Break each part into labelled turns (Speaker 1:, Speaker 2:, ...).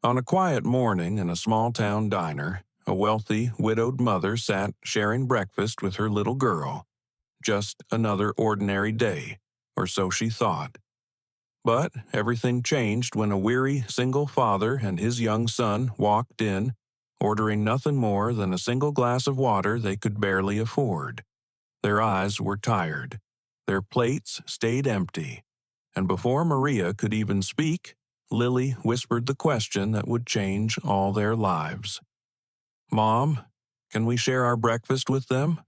Speaker 1: On a quiet morning in a small-town diner, a wealthy, widowed mother sat sharing breakfast with her little girl. Just another ordinary day, or so she thought. But everything changed when a weary single father and his young son walked in, ordering nothing more than a single glass of water they could barely afford. Their eyes were tired. Their plates stayed empty. And before Maria could even speak, Lily whispered the question that would change all their lives. "Mom, can we share our breakfast with them?"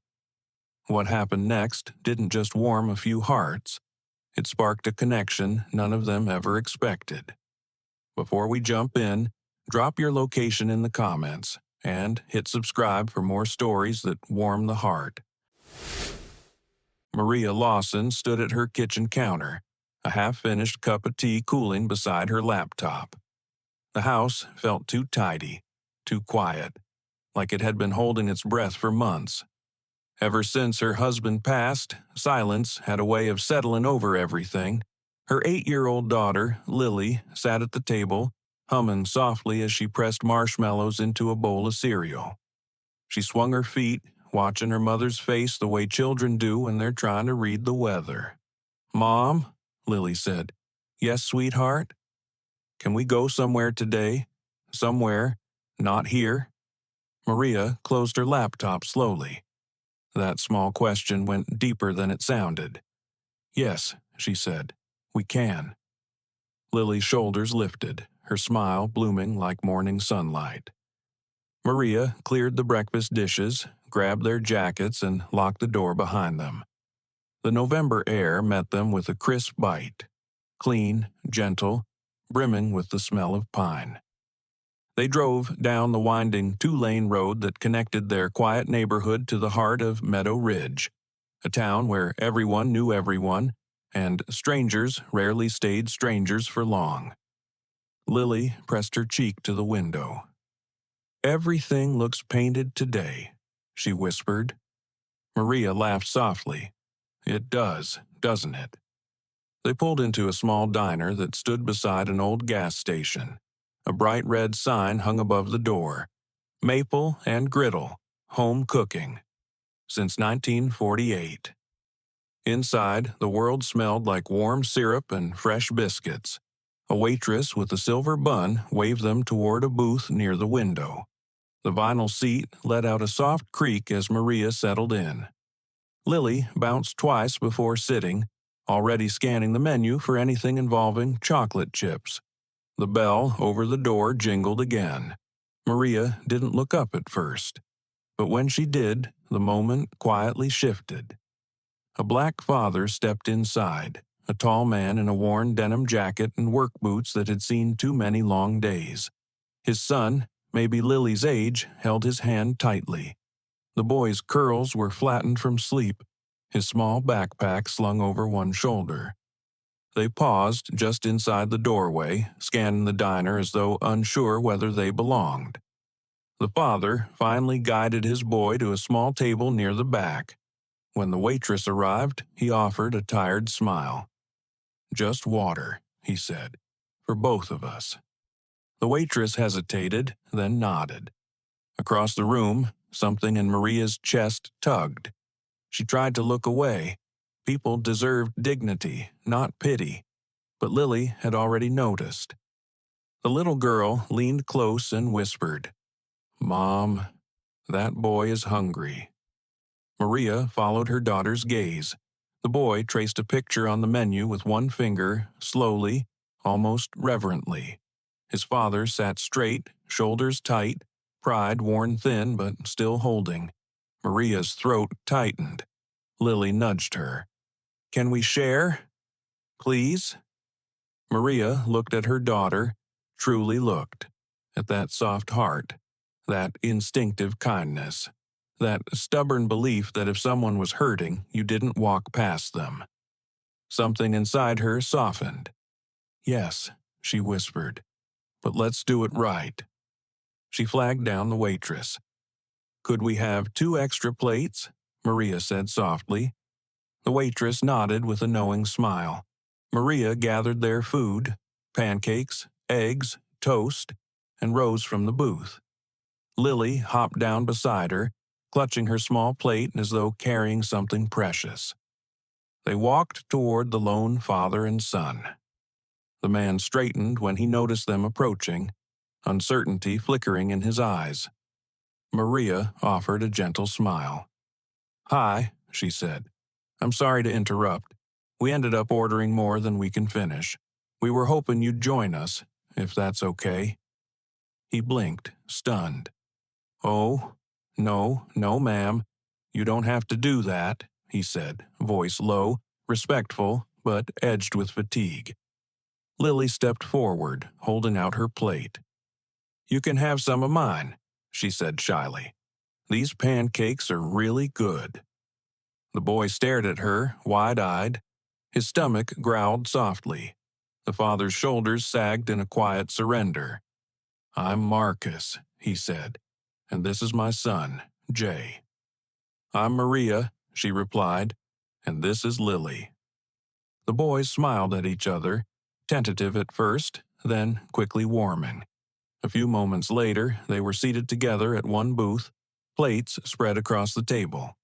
Speaker 1: What happened next didn't just warm a few hearts. It sparked a connection none of them ever expected. Before we jump in, drop your location in the comments and hit subscribe for more stories that warm the heart. Maria Lawson stood at her kitchen counter, a half-finished cup of tea cooling beside her laptop. The house felt too tidy, too quiet, like it had been holding its breath for months. Ever since her husband passed, silence had a way of settling over everything. Her 8-year-old daughter, Lily, sat at the table, humming softly as she pressed marshmallows into a bowl of cereal. She swung her feet, watching her mother's face the way children do when they're trying to read the weather. "Mom," Lily said. "Yes, sweetheart? Can we go somewhere today? Somewhere, not here?" Maria closed her laptop slowly. That small question went deeper than it sounded. "Yes," she said, "we can." Lily's shoulders lifted, her smile blooming like morning sunlight. Maria cleared the breakfast dishes, grabbed their jackets, and locked the door behind them. The November air met them with a crisp bite, clean, gentle, brimming with the smell of pine. They drove down the winding two-lane road that connected their quiet neighborhood to the heart of Meadow Ridge, a town where everyone knew everyone, and strangers rarely stayed strangers for long. Lily pressed her cheek to the window. "Everything looks painted today," she whispered. Maria laughed softly. "It does, doesn't it?" They pulled into a small diner that stood beside an old gas station. A bright red sign hung above the door. "Maple and Griddle, Home Cooking. Since 1948. Inside, the world smelled like warm syrup and fresh biscuits. A waitress with a silver bun waved them toward a booth near the window. The vinyl seat let out a soft creak as Maria settled in. Lily bounced twice before sitting, already scanning the menu for anything involving chocolate chips. The bell over the door jingled again. Maria didn't look up at first, but when she did, the moment quietly shifted. A black father stepped inside, a tall man in a worn denim jacket and work boots that had seen too many long days. His son, maybe Lily's age, held his hand tightly. The boy's curls were flattened from sleep, his small backpack slung over one shoulder. They paused just inside the doorway, scanning the diner as though unsure whether they belonged. The father finally guided his boy to a small table near the back. When the waitress arrived, he offered a tired smile. "Just water," he said, "for both of us." The waitress hesitated, then nodded. Across the room, something in Maria's chest tugged. She tried to look away. People deserved dignity, not pity. But Lily had already noticed. The little girl leaned close and whispered, "Mom, that boy is hungry." Maria followed her daughter's gaze. The boy traced a picture on the menu with one finger, slowly, almost reverently. His father sat straight, shoulders tight, pride worn thin but still holding. Maria's throat tightened. Lily nudged her. "Can we share? Please?" Maria looked at her daughter, truly looked, at that soft heart, that instinctive kindness, that stubborn belief that if someone was hurting, you didn't walk past them. Something inside her softened. "Yes," she whispered, "but let's do it right." She flagged down the waitress. "Could we have 2 extra plates?" Maria said softly. The waitress nodded with a knowing smile. Maria gathered their food, pancakes, eggs, toast. and rose from the booth. Lily hopped down beside her, clutching her small plate as though carrying something precious. They walked toward the lone father and son. The man straightened when he noticed them approaching, uncertainty flickering in his eyes. Maria offered a gentle smile. "Hi," she said. "I'm sorry to interrupt. We ended up ordering more than we can finish. We were hoping you'd join us, if that's okay." He blinked, stunned. "Oh, no, ma'am. You don't have to do that," he said, voice low, respectful, but edged with fatigue. Lily stepped forward, holding out her plate. "You can have some of mine," she said shyly. "These pancakes are really good." The boy stared at her, wide-eyed. His stomach growled softly. The father's shoulders sagged in a quiet surrender. "I'm Marcus," he said, "and this is my son, Jay." "I'm Maria," she replied, "and this is Lily." The boys smiled at each other, tentative at first, then quickly warming. A few moments later, they were seated together at one booth, plates spread across the table.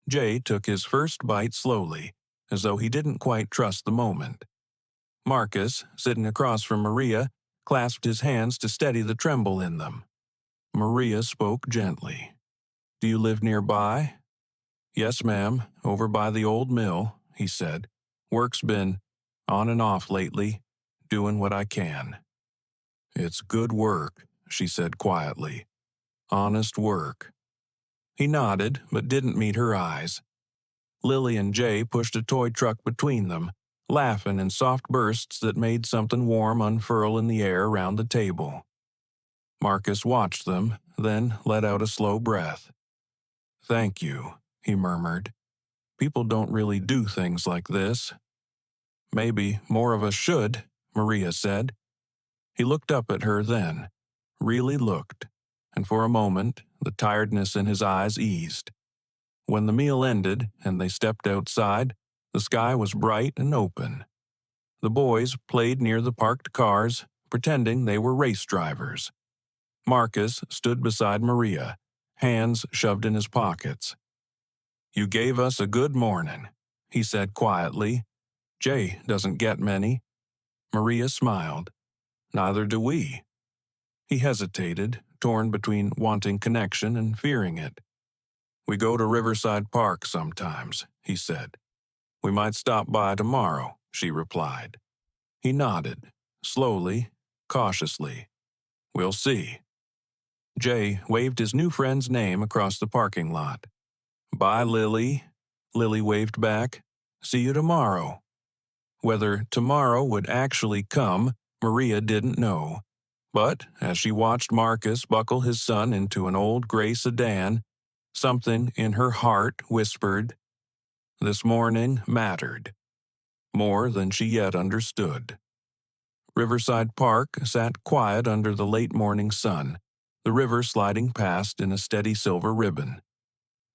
Speaker 1: Jay took his first bite slowly, as though he didn't quite trust the moment. Marcus, sitting across from Maria, clasped his hands to steady the tremble in them. Maria spoke gently. "Do you live nearby?" "Yes, ma'am, over by the old mill," he said. "Work's been on and off lately, doing what I can." "It's good work," she said quietly. "Honest work." He nodded, but didn't meet her eyes. Lily and Jay pushed a toy truck between them, laughing in soft bursts that made something warm unfurl in the air around the table. Marcus watched them, then let out a slow breath. "Thank you," he murmured. "People don't really do things like this." "Maybe more of us should," Maria said. He looked up at her then, really looked, and for a moment the tiredness in his eyes eased. When the meal ended and they stepped outside, the sky was bright and open. The boys played near the parked cars, pretending they were race drivers. Marcus stood beside Maria, hands shoved in his pockets. "You gave us a good morning," he said quietly. "Jay doesn't get many." Maria smiled. "Neither do we." He hesitated, torn between wanting connection and fearing it. "We go to Riverside Park sometimes," he said. "We might stop by tomorrow," she replied. He nodded, slowly, cautiously. "We'll see." Jay waved his new friend's name across the parking lot. "Bye, Lily." Lily waved back. "See you tomorrow." Whether tomorrow would actually come, Maria didn't know. But as she watched Marcus buckle his son into an old gray sedan, something in her heart whispered, this morning mattered, more than she yet understood. Riverside Park sat quiet under the late morning sun, the river sliding past in a steady silver ribbon.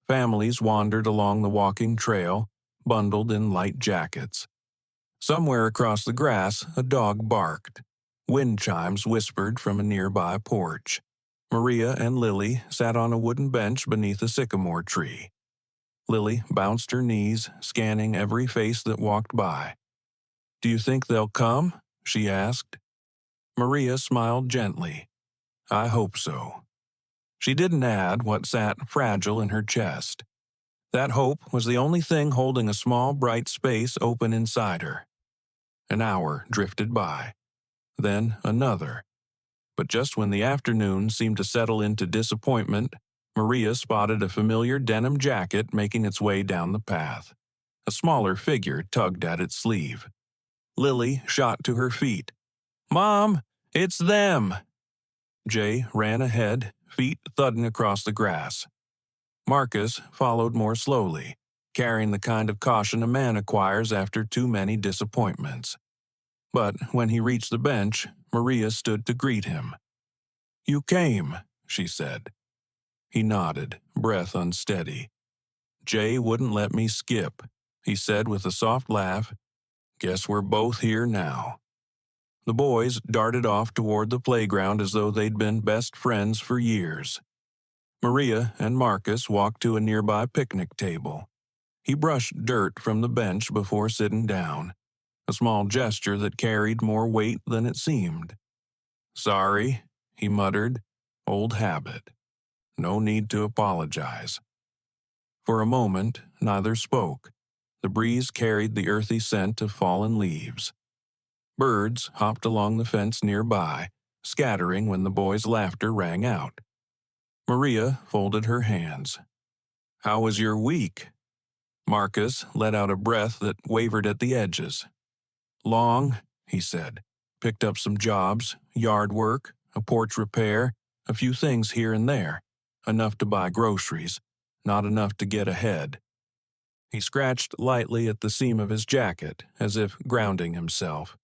Speaker 1: Families wandered along the walking trail, bundled in light jackets. Somewhere across the grass, a dog barked. Wind chimes whispered from a nearby porch. Maria and Lily sat on a wooden bench beneath a sycamore tree. Lily bounced her knees, scanning every face that walked by. "Do you think they'll come?" she asked. Maria smiled gently. "I hope so." She didn't add what sat fragile in her chest. That hope was the only thing holding a small, bright space open inside her. An hour drifted by. Then another. But just when the afternoon seemed to settle into disappointment, Maria spotted a familiar denim jacket making its way down the path. A smaller figure tugged at its sleeve. Lily shot to her feet. "Mom, it's them!" Jay ran ahead, feet thudding across the grass. Marcus followed more slowly, carrying the kind of caution a man acquires after too many disappointments. But when he reached the bench, Maria stood to greet him. "You came," she said. He nodded, breath unsteady. "Jay wouldn't let me skip," he said with a soft laugh. "Guess we're both here now." The boys darted off toward the playground as though they'd been best friends for years. Maria and Marcus walked to a nearby picnic table. He brushed dirt from the bench before sitting down, a small gesture that carried more weight than it seemed. "Sorry," he muttered. "Old habit. No need to apologize." For a moment, neither spoke. The breeze carried the earthy scent of fallen leaves. Birds hopped along the fence nearby, scattering when the boys' laughter rang out. Maria folded her hands. "How was your week?" Marcus let out a breath that wavered at the edges. "Long," he said. "Picked up some jobs, yard work, a porch repair, a few things here and there. Enough to buy groceries, not enough to get ahead." He scratched lightly at the seam of his jacket, as if grounding himself.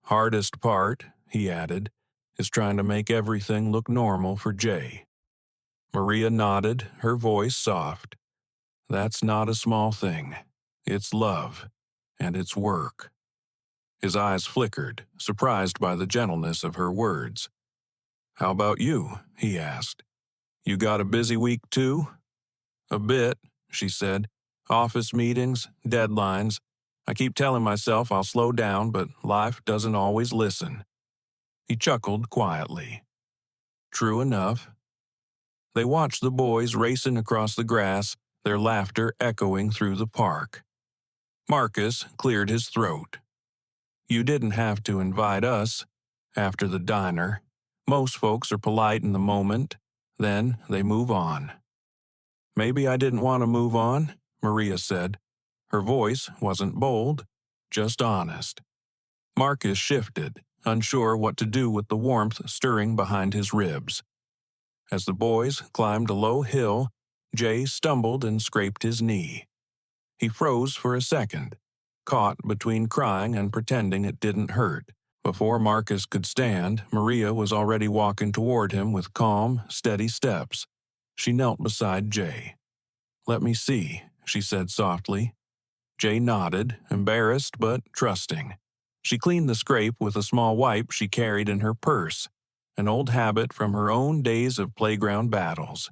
Speaker 1: "Hardest part," he added, "is trying to make everything look normal for Jay." Maria nodded, her voice soft. "That's not a small thing. It's love, and it's work." His eyes flickered, surprised by the gentleness of her words. "How about you?" he asked. "You got a busy week too?" "A bit," she said. "Office meetings, deadlines. I keep telling myself I'll slow down, but life doesn't always listen." He chuckled quietly. "True enough." They watched the boys racing across the grass, their laughter echoing through the park. Marcus cleared his throat. "You didn't have to invite us." After the diner, most folks are polite in the moment, then they move on. "Maybe I didn't want to move on," Maria said. Her voice wasn't bold, just honest. Marcus shifted, unsure what to do with the warmth stirring behind his ribs. As the boys climbed a low hill, Jay stumbled and scraped his knee. He froze for a second, caught between crying and pretending it didn't hurt. Before Marcus could stand, Maria was already walking toward him with calm, steady steps. She knelt beside Jay. "Let me see," she said softly. Jay nodded, embarrassed but trusting. She cleaned the scrape with a small wipe she carried in her purse, an old habit from her own days of playground battles.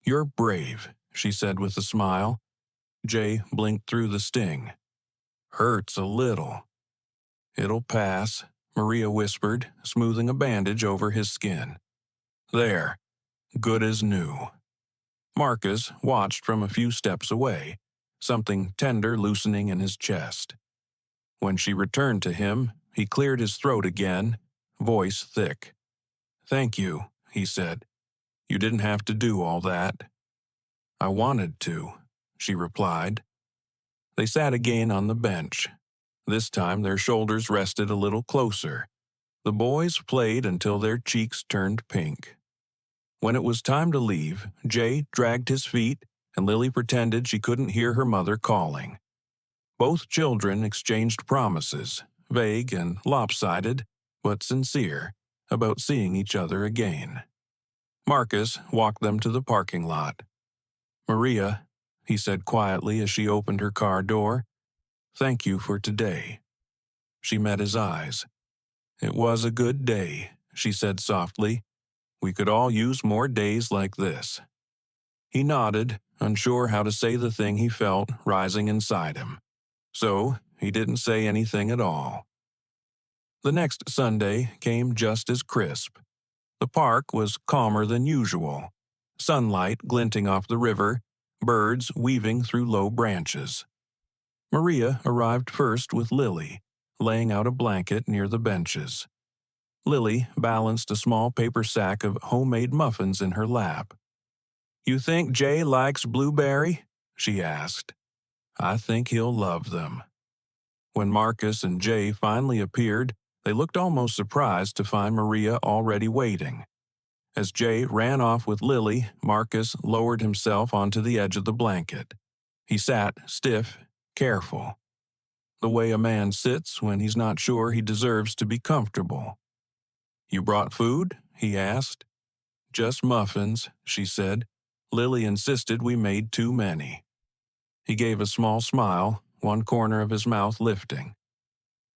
Speaker 1: "You're brave," she said with a smile. Jay blinked through the sting. "Hurts a little." "It'll pass," Maria whispered, smoothing a bandage over his skin. "There, good as new." Marcus watched from a few steps away, something tender loosening in his chest. When she returned to him, he cleared his throat again, voice thick. "Thank you," he said. "You didn't have to do all that." "I wanted to," she replied. They sat again on the bench. This time their shoulders rested a little closer. The boys played until their cheeks turned pink. When it was time to leave, Jay dragged his feet, and Lily pretended she couldn't hear her mother calling. Both children exchanged promises, vague and lopsided, but sincere, about seeing each other again. Marcus walked them to the parking lot. "Maria," he said quietly as she opened her car door, "thank you for today." She met his eyes. "It was a good day," she said softly. "We could all use more days like this." He nodded, unsure how to say the thing he felt rising inside him. So he didn't say anything at all. The next Sunday came just as crisp. The park was calmer than usual, sunlight glinting off the river, birds weaving through low branches. Maria arrived first with Lily, laying out a blanket near the benches. Lily balanced a small paper sack of homemade muffins in her lap. "You think Jay likes blueberry?" she asked. "I think he'll love them." When Marcus and Jay finally appeared, they looked almost surprised to find Maria already waiting. As Jay ran off with Lily, Marcus lowered himself onto the edge of the blanket. He sat stiff, careful, the way a man sits when he's not sure he deserves to be comfortable. "You brought food?" he asked. "Just muffins," she said. "Lily insisted we made too many." He gave a small smile, one corner of his mouth lifting.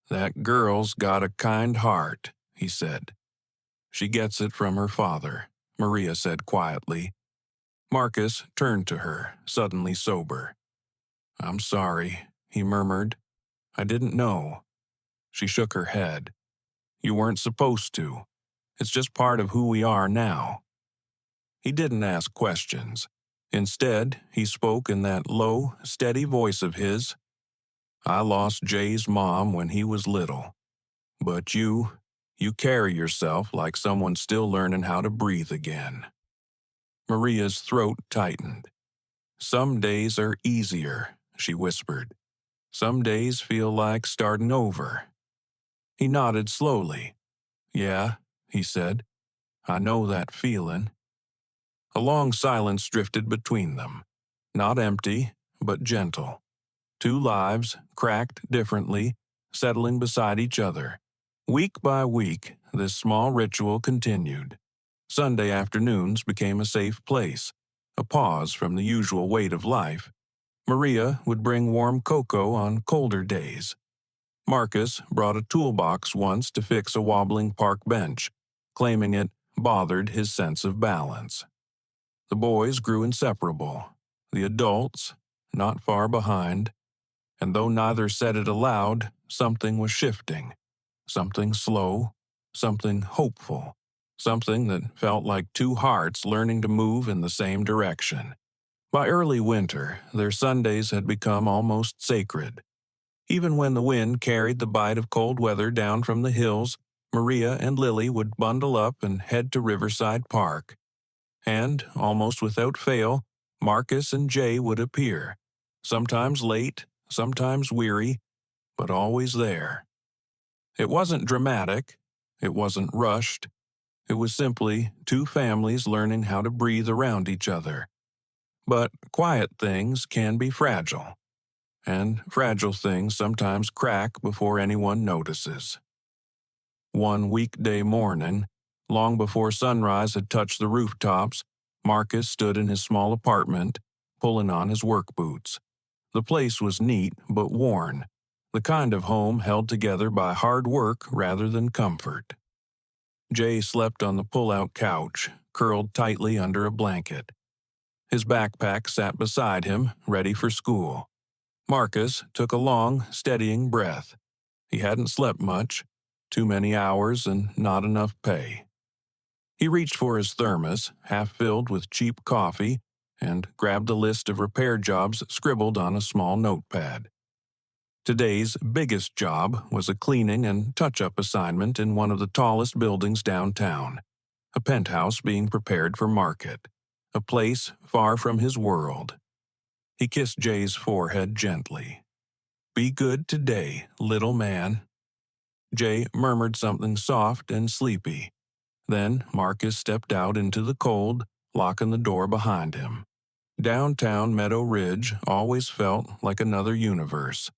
Speaker 1: "That girl's got a kind heart," he said. "She gets it from her father," Maria said quietly. Marcus turned to her, suddenly sober. "I'm sorry," he murmured. "I didn't know." She shook her head. "You weren't supposed to. It's just part of who we are now." He didn't ask questions. Instead, he spoke in that low, steady voice of his. "I lost Jay's mom when he was little. But you carry yourself like someone still learning how to breathe again." Maria's throat tightened. "Some days are easier," she whispered. "Some days feel like starting over." He nodded slowly. "Yeah," he said. "I know that feeling." A long silence drifted between them. Not empty, but gentle. Two lives, cracked differently, settling beside each other. Week by week, this small ritual continued. Sunday afternoons became a safe place, a pause from the usual weight of life. Maria would bring warm cocoa on colder days. Marcus brought a toolbox once to fix a wobbling park bench, claiming it bothered his sense of balance. The boys grew inseparable. The adults, not far behind. And though neither said it aloud, something was shifting. Something slow, something hopeful, something that felt like two hearts learning to move in the same direction. By early winter, their Sundays had become almost sacred. Even when the wind carried the bite of cold weather down from the hills, Maria and Lily would bundle up and head to Riverside Park. And, almost without fail, Marcus and Jay would appear, sometimes late, sometimes weary, but always there. It wasn't dramatic, it wasn't rushed, it was simply two families learning how to breathe around each other. But quiet things can be fragile, and fragile things sometimes crack before anyone notices. One weekday morning, long before sunrise had touched the rooftops, Marcus stood in his small apartment, pulling on his work boots. The place was neat but worn, the kind of home held together by hard work rather than comfort. Jay slept on the pull-out couch, curled tightly under a blanket. His backpack sat beside him, ready for school. Marcus took a long, steadying breath. He hadn't slept much, too many hours and not enough pay. He reached for his thermos, half filled with cheap coffee, and grabbed a list of repair jobs scribbled on a small notepad. Today's biggest job was a cleaning and touch-up assignment in one of the tallest buildings downtown, a penthouse being prepared for market, a place far from his world. He kissed Jay's forehead gently. "Be good today, little man." Jay murmured something soft and sleepy. Then Marcus stepped out into the cold, locking the door behind him. Downtown Meadow Ridge always felt like another universe.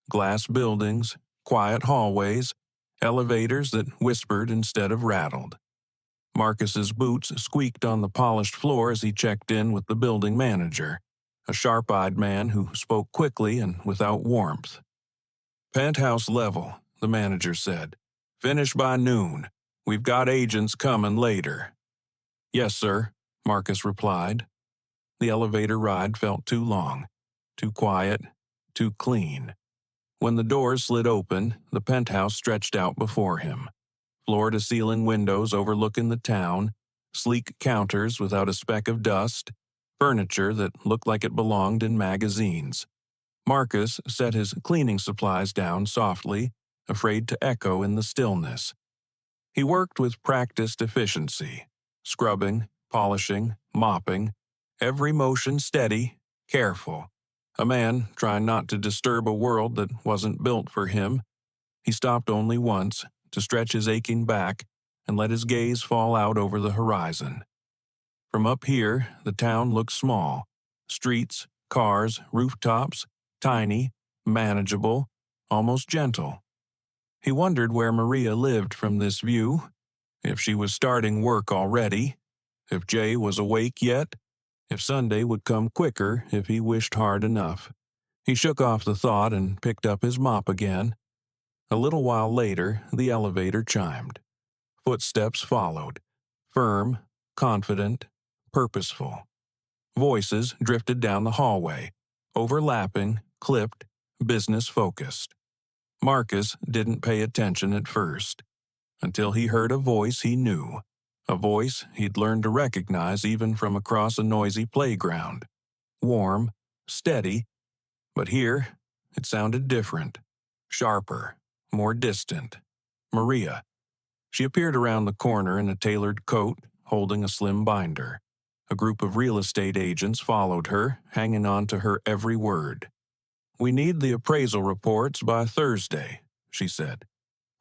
Speaker 1: Glass buildings, quiet hallways, elevators that whispered instead of rattled. Marcus's boots squeaked on the polished floor as he checked in with the building manager, a sharp-eyed man who spoke quickly and without warmth. "Penthouse level," the manager said. "Finish by noon. We've got agents coming later." "Yes, sir," Marcus replied. The elevator ride felt too long, too quiet, too clean. When the doors slid open, the penthouse stretched out before him. Floor-to-ceiling windows overlooking the town, sleek counters without a speck of dust, furniture that looked like it belonged in magazines. Marcus set his cleaning supplies down softly, afraid to echo in the stillness. He worked with practiced efficiency, scrubbing, polishing, mopping, every motion steady, careful. A man trying not to disturb a world that wasn't built for him. He stopped only once, to stretch his aching back and let his gaze fall out over the horizon. From up here, the town looked small. Streets, cars, rooftops, tiny, manageable, almost gentle. He wondered where Maria lived from this view, if she was starting work already, if Jay was awake yet, if Sunday would come quicker if he wished hard enough. He shook off the thought and picked up his mop again. A little while later, the elevator chimed. Footsteps followed, firm, confident, purposeful. Voices drifted down the hallway, overlapping, clipped, business-focused. Marcus didn't pay attention at first, until he heard a voice he knew, a voice he'd learned to recognize even from across a noisy playground. Warm, steady, but here it sounded different, sharper, more distant. Maria. She appeared around the corner in a tailored coat, holding a slim binder. A group of real estate agents followed her, hanging on to her every word. "We need the appraisal reports by Thursday," she said.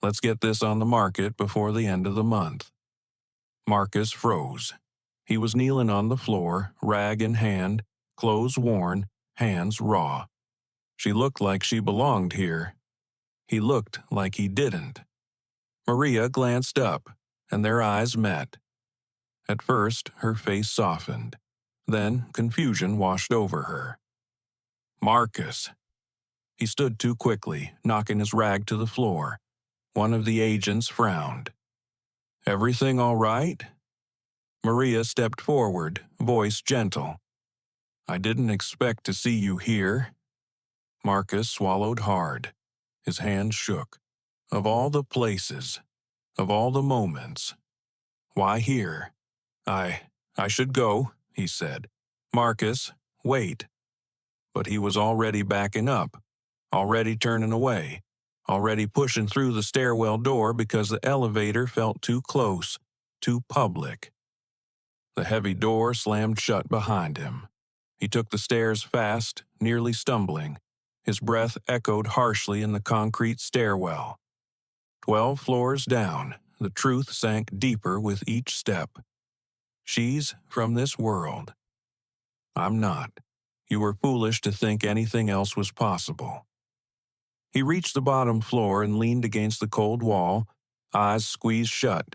Speaker 1: "Let's get this on the market before the end of the month." Marcus froze. He was kneeling on the floor, rag in hand, clothes worn, hands raw. She looked like she belonged here. He looked like he didn't. Maria glanced up, and their eyes met. At first, her face softened. Then, confusion washed over her. "Marcus." He stood too quickly, knocking his rag to the floor. One of the agents frowned. "Everything all right?" Maria stepped forward, voice gentle. "I didn't expect to see you here." Marcus swallowed hard. His hands shook. Of all the places, of all the moments, why here? I should go," he said. "Marcus, wait." But he was already backing up, already turning away, already pushing through the stairwell door because the elevator felt too close, too public. The heavy door slammed shut behind him. He took the stairs fast, nearly stumbling. His breath echoed harshly in the concrete stairwell. 12 floors down, the truth sank deeper with each step. "She's from this world. I'm not. You were foolish to think anything else was possible." He reached the bottom floor and leaned against the cold wall, eyes squeezed shut.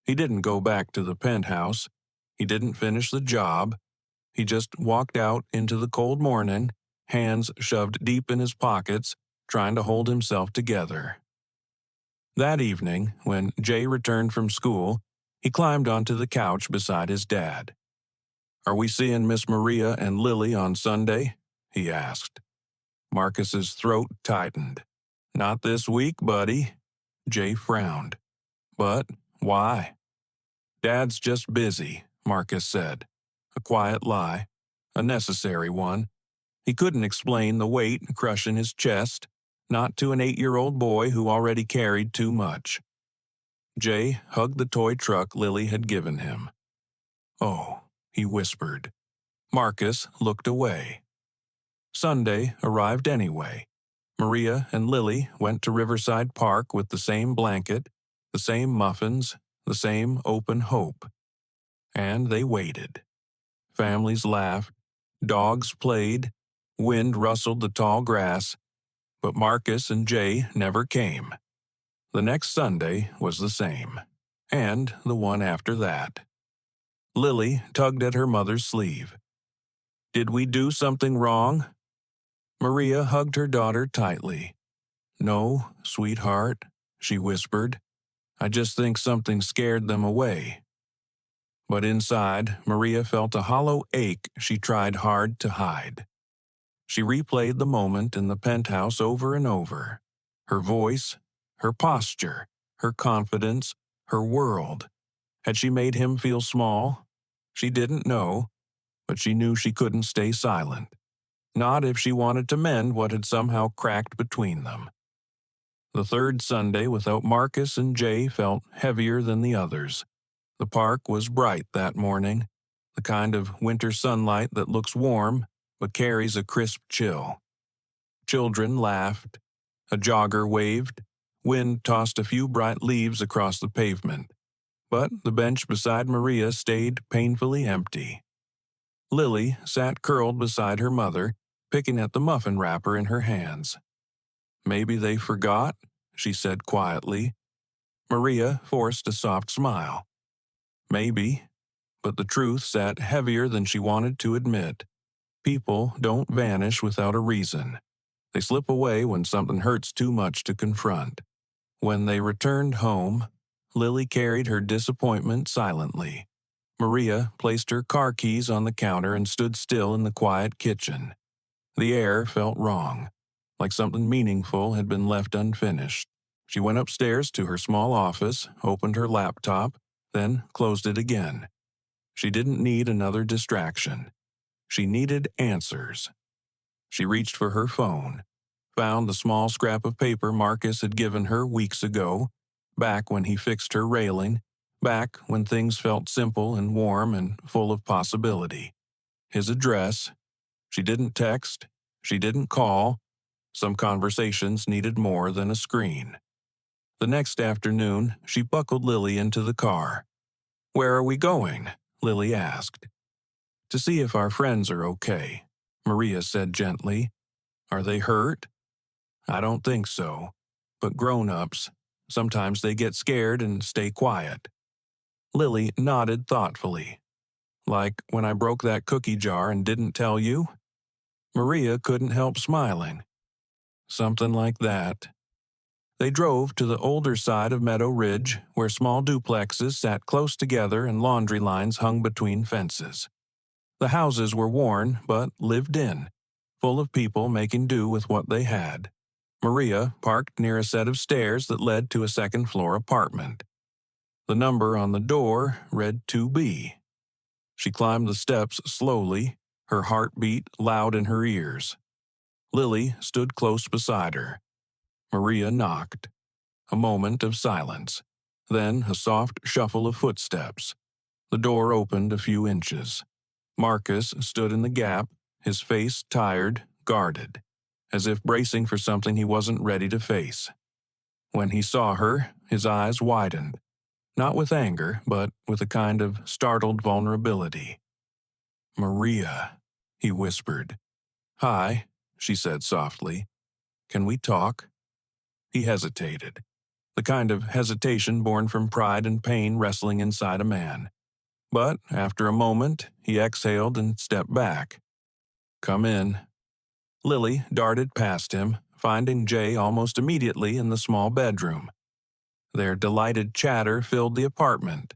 Speaker 1: He didn't go back to the penthouse. He didn't finish the job. He just walked out into the cold morning, hands shoved deep in his pockets, trying to hold himself together. That evening, when Jay returned from school, he climbed onto the couch beside his dad. "Are we seeing Miss Maria and Lily on Sunday?" he asked. Marcus's throat tightened. "Not this week, buddy." Jay frowned. "But why?" "Dad's just busy," Marcus said. A quiet lie, a necessary one. He couldn't explain the weight crushing his chest, not to an 8-year-old boy who already carried too much. Jay hugged the toy truck Lily had given him. "Oh," he whispered. Marcus looked away. Sunday arrived anyway. Maria and Lily went to Riverside Park with the same blanket, the same muffins, the same open hope. And they waited. Families laughed, dogs played, wind rustled the tall grass, but Marcus and Jay never came. The next Sunday was the same, and the one after that. Lily tugged at her mother's sleeve. "Did we do something wrong?" Maria hugged her daughter tightly. "No, sweetheart," she whispered. "I just think something scared them away." But inside, Maria felt a hollow ache she tried hard to hide. She replayed the moment in the penthouse over and over. Her voice, her posture, her confidence, her world. Had she made him feel small? She didn't know, but she knew she couldn't stay silent. Not if she wanted to mend what had somehow cracked between them. The third Sunday without Marcus and Jay felt heavier than the others. The park was bright that morning, the kind of winter sunlight that looks warm but carries a crisp chill. Children laughed. A jogger waved. Wind tossed a few bright leaves across the pavement. But the bench beside Maria stayed painfully empty. Lily sat curled beside her mother, picking at the muffin wrapper in her hands. "Maybe they forgot," she said quietly. Maria forced a soft smile. "Maybe," but the truth sat heavier than she wanted to admit. People don't vanish without a reason. They slip away when something hurts too much to confront. When they returned home, Lily carried her disappointment silently. Maria placed her car keys on the counter and stood still in the quiet kitchen. The air felt wrong, like something meaningful had been left unfinished. She went upstairs to her small office, opened her laptop, then closed it again. She didn't need another distraction. She needed answers. She reached for her phone, found the small scrap of paper Marcus had given her weeks ago, back when he fixed her railing, back when things felt simple and warm and full of possibility. His address. She didn't text. She didn't call. Some conversations needed more than a screen. The next afternoon, she buckled Lily into the car. "Where are we going?" Lily asked. "To see if our friends are okay," Maria said gently. "Are they hurt?" "I don't think so. But grown-ups, sometimes they get scared and stay quiet." Lily nodded thoughtfully. "Like when I broke that cookie jar and didn't tell you?" Maria couldn't help smiling. "Something like that." They drove to the older side of Meadow Ridge, where small duplexes sat close together and laundry lines hung between fences. The houses were worn but lived in, full of people making do with what they had. Maria parked near a set of stairs that led to a second-floor apartment. The number on the door read 2B. She climbed the steps slowly, her heartbeat loud in her ears. Lily stood close beside her. Maria knocked. A moment of silence. Then a soft shuffle of footsteps. The door opened a few inches. Marcus stood in the gap, his face tired, guarded, as if bracing for something he wasn't ready to face. When he saw her, his eyes widened, not with anger, but with a kind of startled vulnerability. "Maria," he whispered. "Hi," she said softly. "Can we talk?" He hesitated, the kind of hesitation born from pride and pain wrestling inside a man. But after a moment, he exhaled and stepped back. "Come in." Lily darted past him, finding Jay almost immediately in the small bedroom. Their delighted chatter filled the apartment.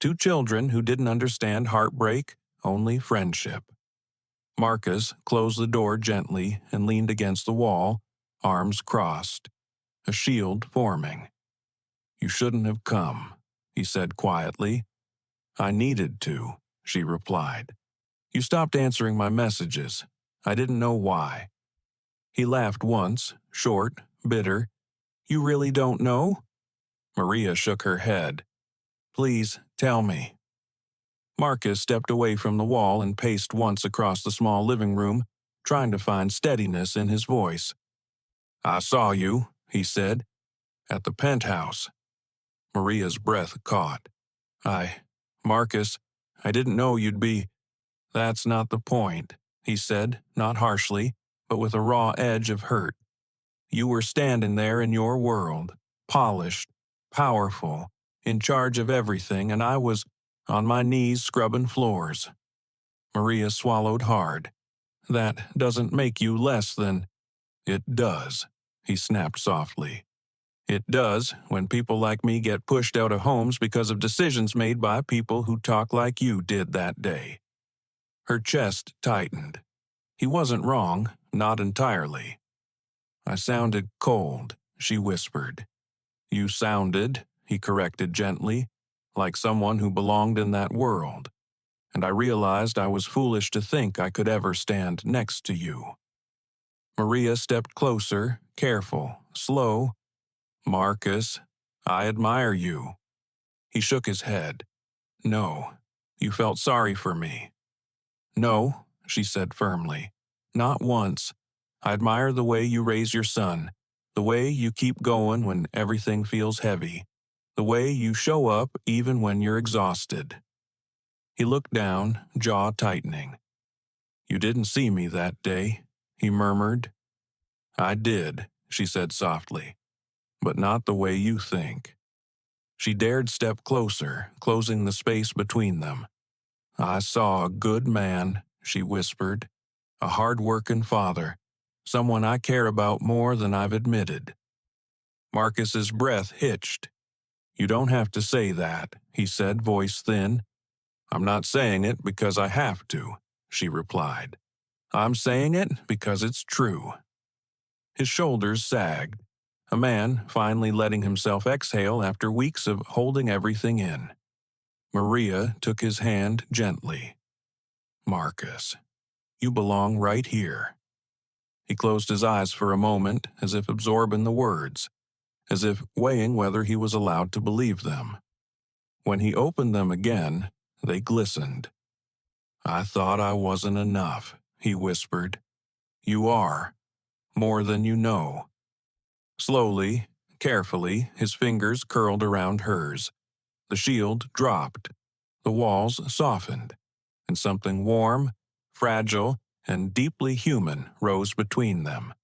Speaker 1: Two children who didn't understand heartbreak, only friendship. Marcus closed the door gently and leaned against the wall, arms crossed, a shield forming. "You shouldn't have come," he said quietly. "I needed to," she replied. "You stopped answering my messages. I didn't know why." He laughed once, short, bitter. "You really don't know?" Maria shook her head. "Please, tell me." Marcus stepped away from the wall and paced once across the small living room, trying to find steadiness in his voice. "I saw you," he said, "at the penthouse." Maria's breath caught. Marcus, I didn't know you'd be." "That's not the point," he said, not harshly, but with a raw edge of hurt. "You were standing there in your world, polished, powerful, in charge of everything, and I was on my knees scrubbing floors." Maria swallowed hard. "That doesn't make you less than—" "It does," he snapped softly. "It does when people like me get pushed out of homes because of decisions made by people who talk like you did that day." Her chest tightened. He wasn't wrong, not entirely. "I sounded cold," she whispered. "You sounded," he corrected gently, "like someone who belonged in that world. And I realized I was foolish to think I could ever stand next to you." Maria stepped closer, careful, slow. "Marcus, I admire you." He shook his head. "No, you felt sorry for me." "No," she said firmly. "Not once. I admire the way you raise your son, the way you keep going when everything feels heavy, the way you show up even when you're exhausted." He looked down, jaw tightening. "You didn't see me that day," he murmured. "I did," she said softly, "but not the way you think." She dared step closer, closing the space between them. "I saw a good man," she whispered, "a hard-working father, Someone I care about more than I've admitted. Marcus's breath hitched. You don't have to say that, he said, voice thin. I'm not saying it because I have to, she replied. I'm saying it because it's true. His shoulders sagged, a man finally letting himself exhale after weeks of holding everything in. Maria took his hand gently. Marcus, you belong right here. He closed his eyes for a moment, as if absorbing the words, as if weighing whether he was allowed to believe them. When he opened them again, they glistened. I thought I wasn't enough, he whispered. You are, more than you know. Slowly, carefully, his fingers curled around hers. The shield dropped. The walls softened, and something warm, fragile, and deeply human rose between them.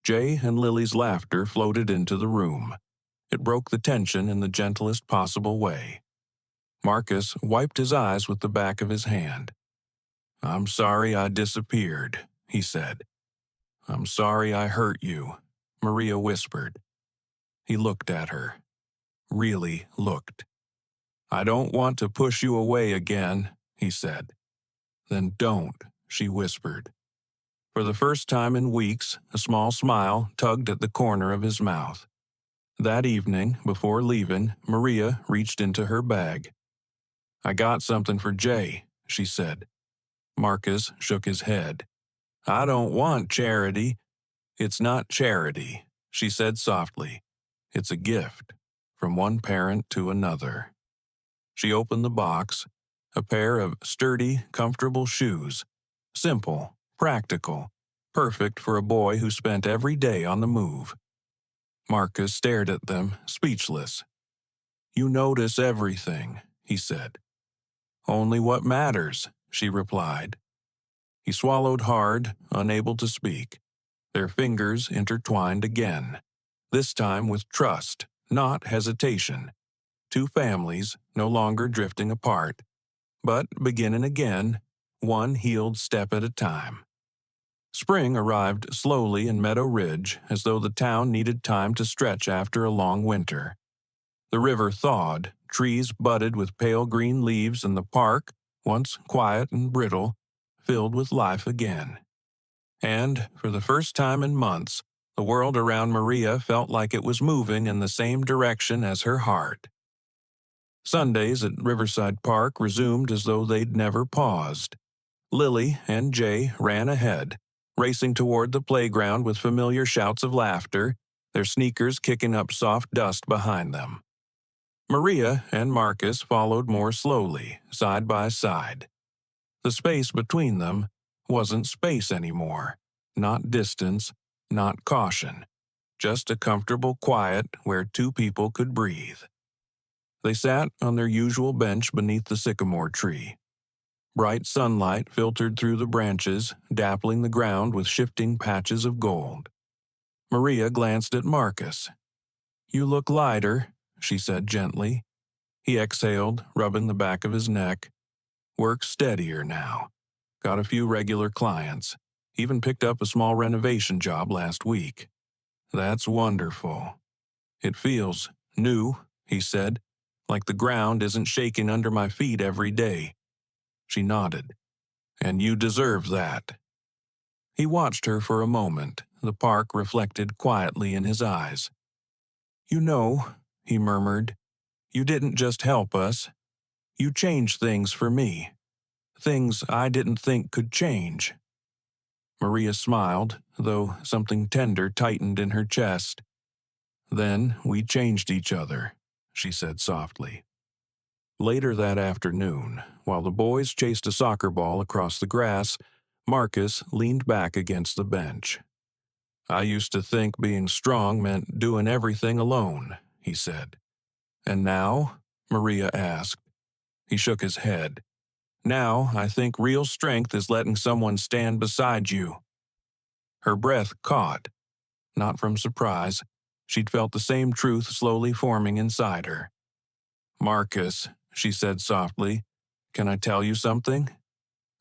Speaker 1: Jay and Lily's laughter floated into the room. It broke the tension in the gentlest possible way. Marcus wiped his eyes with the back of his hand. I'm sorry I disappeared, he said. I'm sorry I hurt you, Maria whispered. He looked at her. Really looked. I don't want to push you away again, he said. Then don't, she whispered. For the first time in weeks, a small smile tugged at the corner of his mouth. That evening, before leaving, Maria reached into her bag. I got something for Jay, she said. Marcus shook his head. I don't want charity. It's not charity, she said softly. It's a gift, from one parent to another. She opened the box, a pair of sturdy, comfortable shoes. Simple, practical, perfect for a boy who spent every day on the move. Marcus stared at them, speechless. You notice everything, he said. Only what matters, she replied. He swallowed hard, unable to speak. Their fingers intertwined again, this time with trust, not hesitation. Two families, no longer drifting apart, but beginning again, one healed step at a time. Spring arrived slowly in Meadow Ridge, as though the town needed time to stretch after a long winter. The river thawed, trees budded with pale green leaves, and the park, once quiet and brittle, filled with life again. And, for the first time in months, the world around Maria felt like it was moving in the same direction as her heart. Sundays at Riverside Park resumed as though they'd never paused. Lily and Jay ran ahead, racing toward the playground with familiar shouts of laughter, their sneakers kicking up soft dust behind them. Maria and Marcus followed more slowly, side by side. The space between them wasn't space anymore, not distance, not caution, just a comfortable quiet where two people could breathe. They sat on their usual bench beneath the sycamore tree. Bright sunlight filtered through the branches, dappling the ground with shifting patches of gold. Maria glanced at Marcus. You look lighter, she said gently. He exhaled, rubbing the back of his neck. Work's steadier now. Got a few regular clients. Even picked up a small renovation job last week. That's wonderful. It feels new, he said, like the ground isn't shaking under my feet every day. She nodded. And you deserve that. He watched her for a moment, the park reflected quietly in his eyes. You know, he murmured, you didn't just help us. You changed things for me. Things I didn't think could change. Maria smiled, though something tender tightened in her chest. Then we changed each other, she said softly. Later that afternoon, while the boys chased a soccer ball across the grass, Marcus leaned back against the bench. I used to think being strong meant doing everything alone, he said. And now? Maria asked. He shook his head. Now I think real strength is letting someone stand beside you. Her breath caught. Not from surprise. She'd felt the same truth slowly forming inside her. Marcus, she said softly, can I tell you something?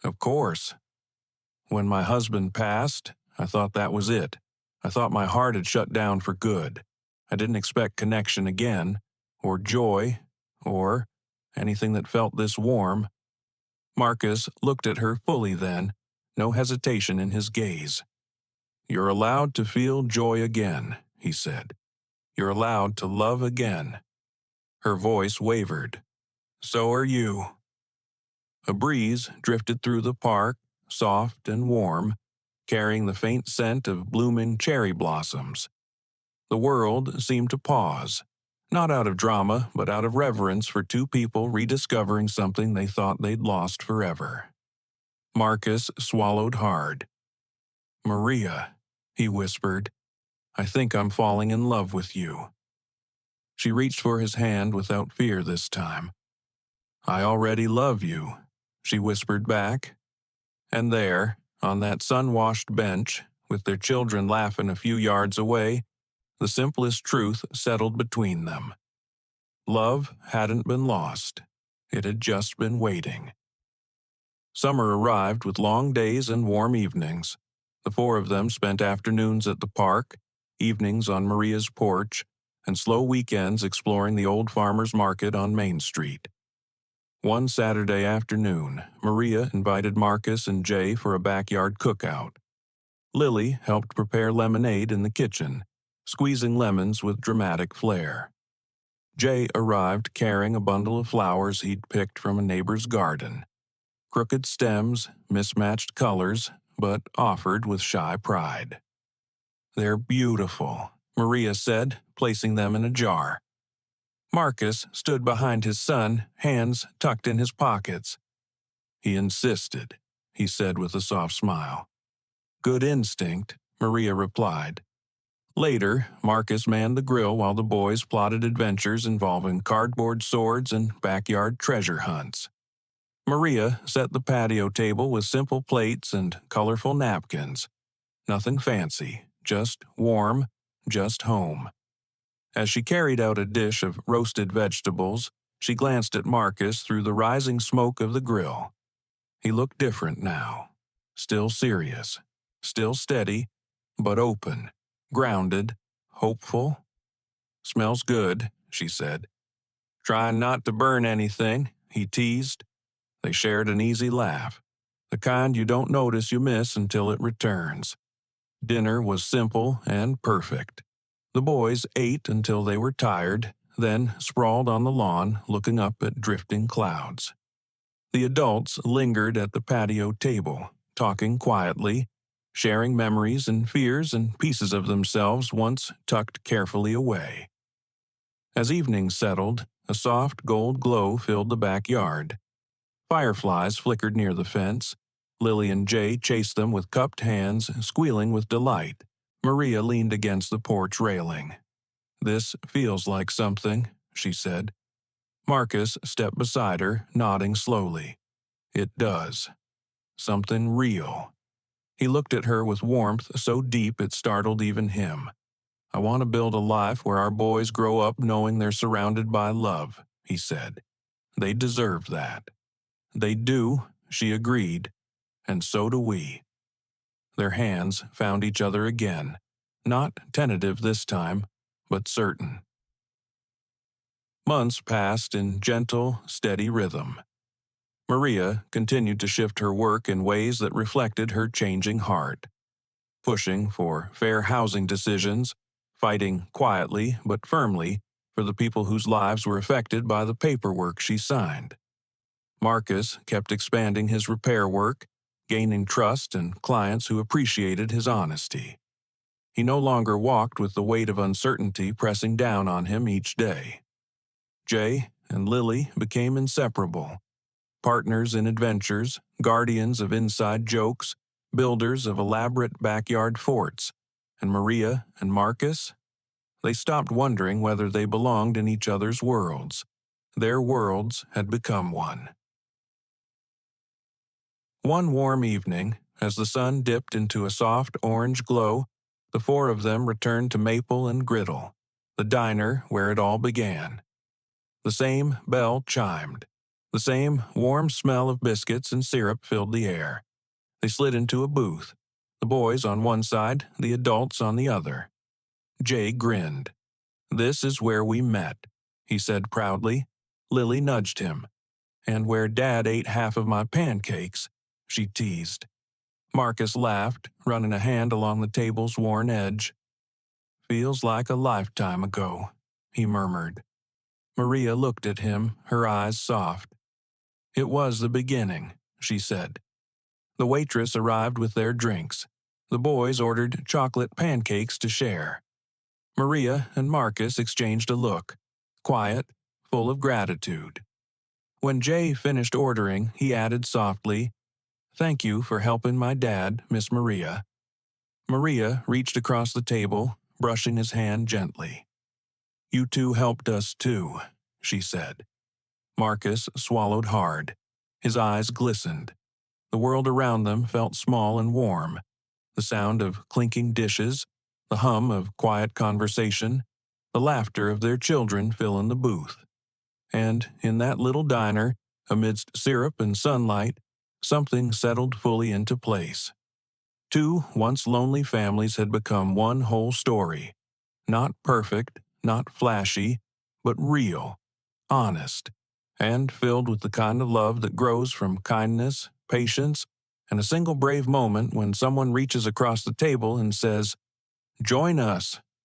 Speaker 1: Of course. When my husband passed, I thought that was it. I thought my heart had shut down for good. I didn't expect connection again, or joy, or anything that felt this warm. Marcus looked at her fully then, no hesitation in his gaze. "You're allowed to feel joy again," he said. "You're allowed to love again." Her voice wavered. "So are you." A breeze drifted through the park, soft and warm, carrying the faint scent of blooming cherry blossoms. The world seemed to pause, not out of drama, but out of reverence for two people rediscovering something they thought they'd lost forever. Marcus swallowed hard. "Maria," he whispered, "I think I'm falling in love with you." She reached for his hand without fear this time. "I already love you," she whispered back. And there, on that sun-washed bench, with their children laughing a few yards away, the simplest truth settled between them. Love hadn't been lost. It had just been waiting. Summer arrived with long days and warm evenings. The four of them spent afternoons at the park, evenings on Maria's porch, and slow weekends exploring the old farmer's market on Main Street. One Saturday afternoon, Maria invited Marcus and Jay for a backyard cookout. Lily helped prepare lemonade in the kitchen, squeezing lemons with dramatic flair. Jay arrived carrying a bundle of flowers he'd picked from a neighbor's garden. Crooked stems, mismatched colors, but offered with shy pride. "They're beautiful," Maria said, placing them in a jar. Marcus stood behind his son, hands tucked in his pockets. "He insisted," he said with a soft smile. "Good instinct," Maria replied. Later, Marcus manned the grill while the boys plotted adventures involving cardboard swords and backyard treasure hunts. Maria set the patio table with simple plates and colorful napkins. Nothing fancy, just warm, just home. As she carried out a dish of roasted vegetables, she glanced at Marcus through the rising smoke of the grill. He looked different now. Still serious, still steady, but open, grounded, hopeful. "Smells good," she said. "Trying not to burn anything," he teased. They shared an easy laugh, the kind you don't notice you miss until it returns. Dinner was simple and perfect. The boys ate until they were tired, then sprawled on the lawn looking up at drifting clouds. The adults lingered at the patio table, talking quietly, sharing memories and fears and pieces of themselves once tucked carefully away. As evening settled, a soft gold glow filled the backyard. Fireflies flickered near the fence. Lily and Jay chased them with cupped hands, squealing with delight. Maria leaned against the porch railing. "This feels like something," she said. Marcus stepped beside her, nodding slowly. "It does. Something real." He looked at her with warmth so deep it startled even him. "I want to build a life where our boys grow up knowing they're surrounded by love," he said. "They deserve that." "They do," she agreed, "and so do we." Their hands found each other again, not tentative this time, but certain. Months passed in gentle, steady rhythm. Maria continued to shift her work in ways that reflected her changing heart, pushing for fair housing decisions, fighting quietly but firmly for the people whose lives were affected by the paperwork she signed. Marcus kept expanding his repair work, gaining trust and clients who appreciated his honesty. He no longer walked with the weight of uncertainty pressing down on him each day. Jay and Lily became inseparable, partners in adventures, guardians of inside jokes, builders of elaborate backyard forts, and Maria and Marcus? They stopped wondering whether they belonged in each other's worlds. Their worlds had become one. One warm evening, as the sun dipped into a soft orange glow, the four of them returned to Maple and Griddle, the diner where it all began. The same bell chimed. The same warm smell of biscuits and syrup filled the air. They slid into a booth. The boys on one side, the adults on the other. Jay grinned. "This is where we met," he said proudly. Lily nudged him. "And where Dad ate half of my pancakes," she teased. Marcus laughed, running a hand along the table's worn edge. "Feels like a lifetime ago," he murmured. Maria looked at him, her eyes soft. "It was the beginning," she said. The waitress arrived with their drinks. The boys ordered chocolate pancakes to share. Maria and Marcus exchanged a look, quiet, full of gratitude. When Jay finished ordering, he added softly, "Thank you for helping my dad, Miss Maria." Maria reached across the table, brushing his hand gently. "You two helped us too," she said. Marcus swallowed hard. His eyes glistened. The world around them felt small and warm. The sound of clinking dishes, the hum of quiet conversation, the laughter of their children filling the booth. And in that little diner, amidst syrup and sunlight, something settled fully into place. Two once lonely families had become one whole story. Not perfect, not flashy, but real, honest, and filled with the kind of love that grows from kindness, patience, and a single brave moment when someone reaches across the table and says, "Join us,"